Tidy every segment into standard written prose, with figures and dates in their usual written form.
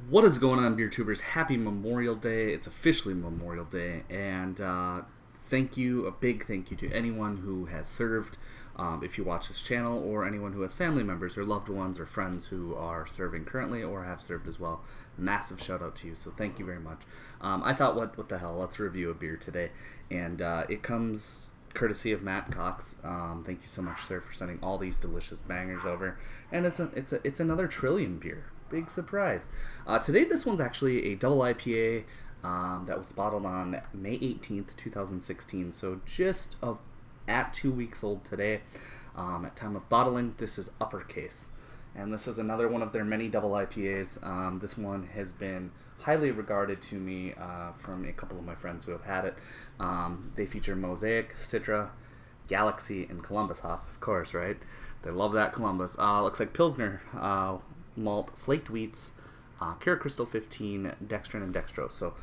What is going on, beer tubers? Happy Memorial Day. It's officially Memorial Day, and a big thank you to anyone who has served, if you watch this channel, or anyone who has family members or loved ones or friends who are serving currently or have served as well. Massive shout out to you, so thank you very much. I thought, what the hell, let's review a beer today, and it comes courtesy of Matt Cox. Thank you so much, sir, for sending all these delicious bangers over, and it's another Trillium beer. Big surprise. Today, this one's actually a double IPA that was bottled on May 18th, 2016. So just at 2 weeks old today. At time of bottling, this is Uppercase. And this is another one of their many double IPAs. This one has been highly regarded to me from a couple of my friends who have had it. They feature Mosaic, Citra, Galaxy, and Columbus hops, of course, right? They love that Columbus. Looks like Pilsner, malt, flaked wheats, Kara Crystal 15, Dextrine, and Dextrose. So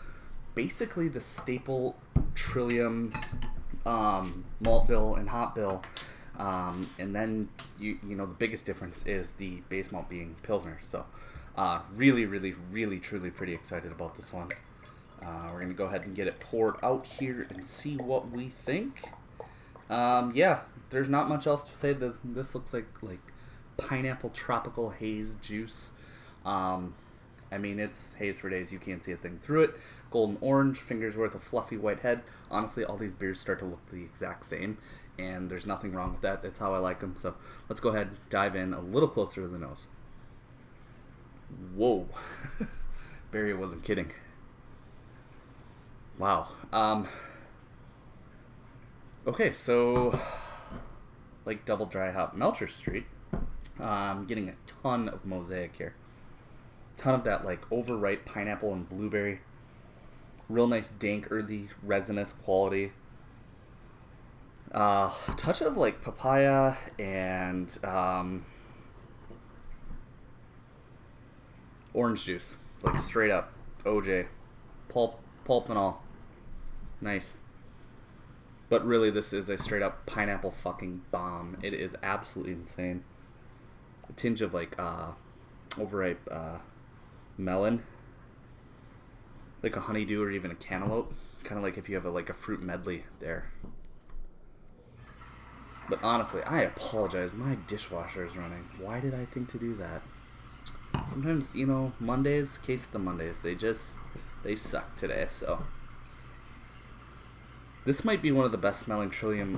basically the staple Trillium malt bill and hop bill. And then you know the biggest difference is the base malt being Pilsner. So really truly pretty excited about this one. We're gonna go ahead and get it poured out here and see what we think. Yeah, there's not much else to say. This looks like pineapple tropical haze juice. I mean, it's haze for days. You can't see a thing through it. Golden orange, fingers worth of fluffy white head. Honestly, all these beers start to look the exact same, and there's nothing wrong with that. That's how I like them. So let's go ahead and dive in a little closer to the nose. Whoa. Barry wasn't kidding. Wow. Okay, so like double dry hop Melcher Street. I'm getting a ton of Mosaic here. Ton of that like overripe pineapple and blueberry. Real nice dank, earthy, resinous quality. Touch of like papaya and orange juice. Like straight up OJ. Pulp and all. Nice. But really this is a straight up pineapple fucking bomb. It is absolutely insane. A tinge of like overripe melon, like a honeydew or even a cantaloupe, kind of like if you have a fruit medley there. But honestly, I apologize, my dishwasher is running. Why did I think to do that? Sometimes, Mondays, case of the Mondays, they suck today. So this might be one of the best smelling Trillium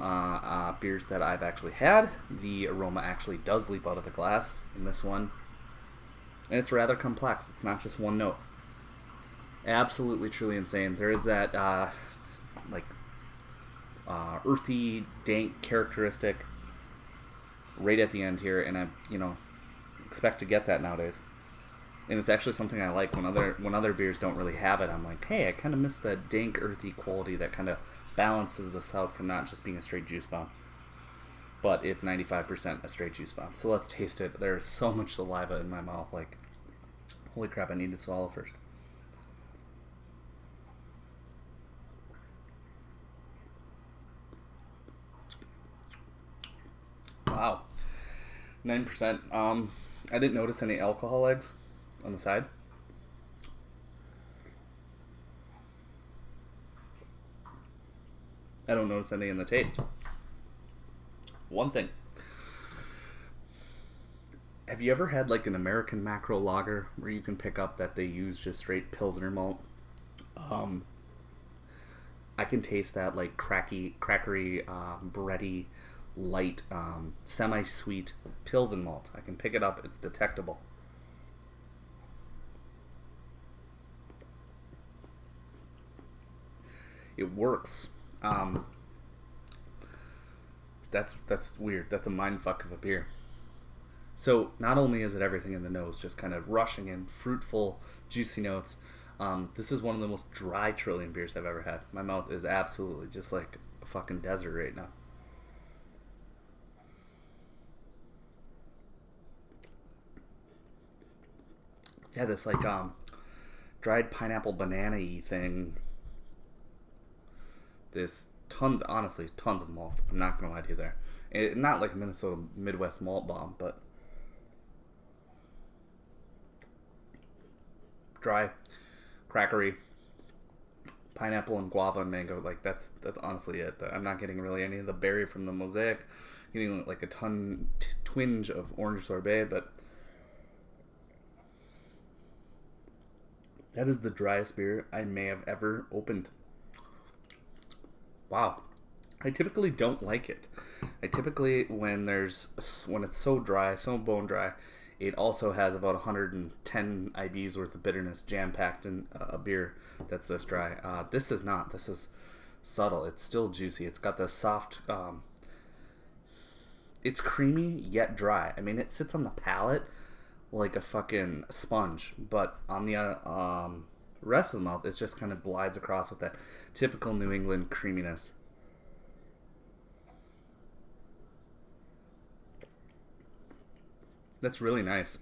beers that I've actually had. The aroma actually does leap out of the glass in this one. And it's rather complex. It's not just one note. Absolutely, truly insane. There is that earthy, dank characteristic right at the end here. And I, expect to get that nowadays. And it's actually something I like when other beers don't really have it. I'm like, hey, I kind of miss that dank, earthy quality that kind of balances this out from not just being a straight juice bomb. But it's 95% a straight juice bomb. So let's taste it. There's so much saliva in my mouth. Like, holy crap, I need to swallow first. Wow. 9%. I didn't notice any alcohol eggs on the side. I don't notice any in the taste. One thing. Have you ever had like an American macro lager where you can pick up that they use just straight Pilsner malt? I can taste that like crackery, bready, light, semi-sweet Pilsen malt. I can pick it up. It's detectable. It works. That's weird. That's a mindfuck of a beer. So not only is it everything in the nose, just kind of rushing in, fruitful, juicy notes. This is one of the most dry Trillium beers I've ever had. My mouth is absolutely just like a fucking desert right now. Yeah, this like dried pineapple banana-y thing. This tons of malt. I'm not gonna lie to you there. Not like a Minnesota Midwest malt bomb, but dry, crackery, pineapple and guava and mango. Like that's honestly it. I'm not getting really any of the berry from the Mosaic. I'm getting like a twinge of orange sorbet, but that is the driest beer I may have ever opened. Wow. I typically don't like it. I typically, when it's so dry, so bone dry, it also has about 110 IBUs worth of bitterness jam-packed in a beer that's this dry. This is not. This is subtle. It's still juicy. It's got this soft... it's creamy, yet dry. I mean, it sits on the palate like a fucking sponge, but on the rest of the mouth, it just kind of glides across with that typical New England creaminess. That's really nice.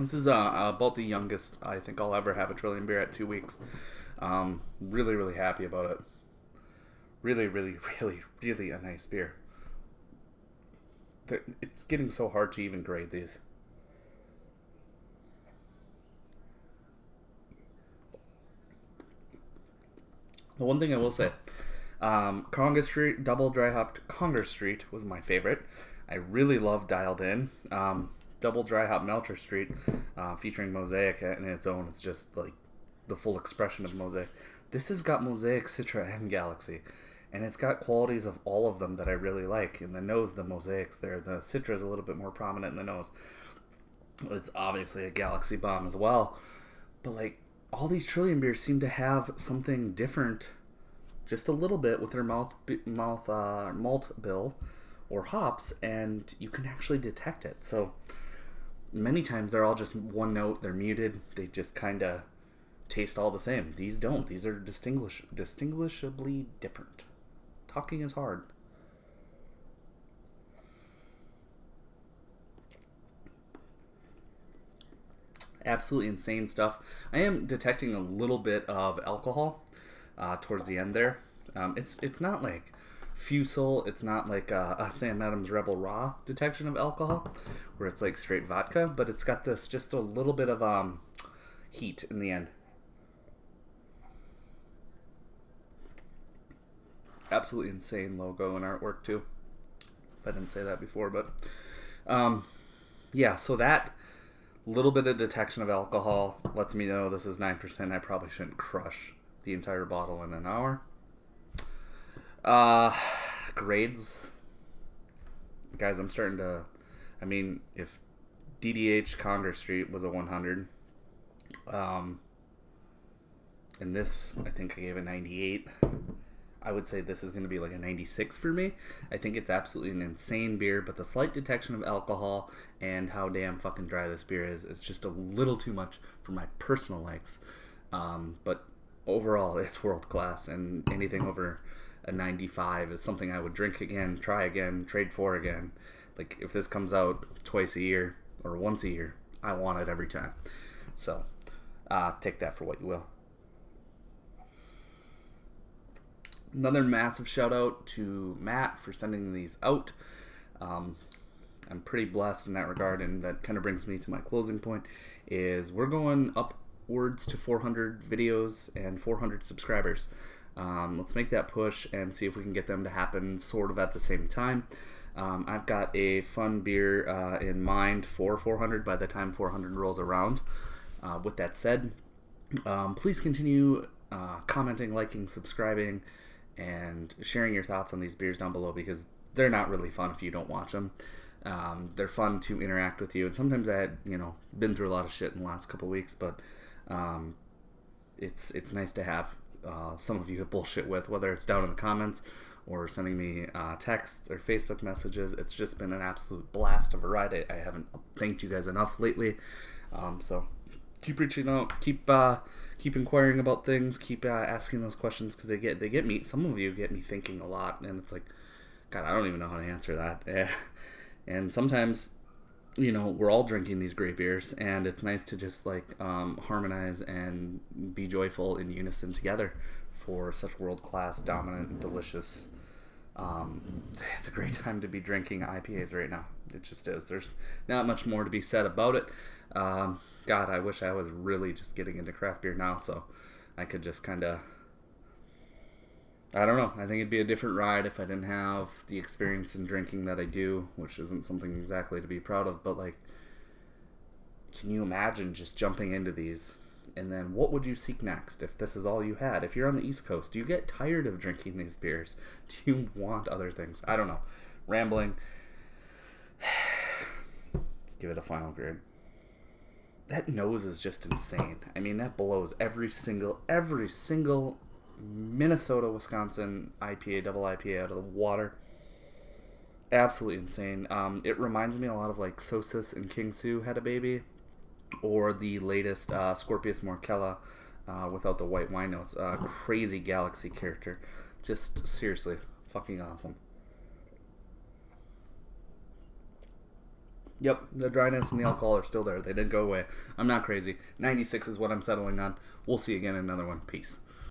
This is about the youngest I think I'll ever have a Trillium beer at 2 weeks. Really, really happy about it. Really, really, really, really a nice beer. It's getting so hard to even grade these. The one thing I will say, Conga Street, double dry hopped Conga Street was my favorite. I really love Dialed In. Double dry hop Melcher Street, featuring Mosaic in its own. It's just like the full expression of Mosaic. This has got Mosaic, Citra, and Galaxy. And it's got qualities of all of them that I really like. In the nose, the Mosaic's there. The Citra is a little bit more prominent in the nose. It's obviously a Galaxy bomb as well. But like, all these Trillium beers seem to have something different just a little bit with their malt bill or hops, and you can actually detect it. So many times they're all just one note, they're muted, they just kind of taste all the same. These don't. These are distinguishably different. Talking is hard. Absolutely insane stuff. I am detecting a little bit of alcohol towards the end there. It's not like Fusel. It's not like a Sam Adams Rebel Raw detection of alcohol, where it's like straight vodka, but it's got this just a little bit of heat in the end. Absolutely insane logo and artwork too. If I didn't say that before, but yeah. So that little bit of detection of alcohol lets me know this is 9%. I probably shouldn't crush the entire bottle in an hour. Grades, guys. I'm starting to. I mean, if DDH Conger Street was a 100, and this I think I gave a 98. I would say this is going to be like a 96 for me. I think it's absolutely an insane beer, but the slight detection of alcohol and how damn fucking dry this beer is, it's just a little too much for my personal likes. But overall, it's world class, and anything over a 95 is something I would drink again, try again, trade for again. Like, if this comes out twice a year or once a year, I want it every time. So, take that for what you will. Another massive shout out to Matt for sending these out. I'm pretty blessed in that regard, and that kind of brings me to my closing point, is we're going upwards to 400 videos and 400 subscribers. Let's make that push and see if we can get them to happen sort of at the same time. I've got a fun beer in mind for 400 by the time 400 rolls around. With that said, please continue commenting, liking, subscribing, and sharing your thoughts on these beers down below, because they're not really fun if you don't watch them. They're fun to interact with you, and sometimes I had, been through a lot of shit in the last couple weeks, but it's nice to have some of you to bullshit with, whether it's down in the comments or sending me texts or Facebook messages. It's just been an absolute blast of a ride. I haven't thanked you guys enough lately, so keep reaching out, keep inquiring about things, keep asking those questions, because they get me. Some of you get me thinking a lot, and it's like, God, I don't even know how to answer that. And sometimes, we're all drinking these great beers, and it's nice to just harmonize and be joyful in unison together for such world-class, dominant, delicious. It's a great time to be drinking IPAs right now. It just is. There's not much more to be said about it. God, I wish I was really just getting into craft beer now, so I could just kind of... I don't know. I think it'd be a different ride if I didn't have the experience in drinking that I do, which isn't something exactly to be proud of, but, like, can you imagine just jumping into these? And then what would you seek next if this is all you had? If you're on the East Coast, do you get tired of drinking these beers? Do you want other things? I don't know. Rambling. Give it a final grade. That nose is just insane. I mean, that blows every single Minnesota, Wisconsin IPA, double IPA out of the water. Absolutely insane. It reminds me a lot of like Sosis and King Su had a baby, or the latest Scorpius Morcella without the white wine notes. Crazy galaxy character. Just seriously fucking awesome. Yep, the dryness and the alcohol are still there. They didn't go away. I'm not crazy. 96 is what I'm settling on. We'll see you again in another one. Peace.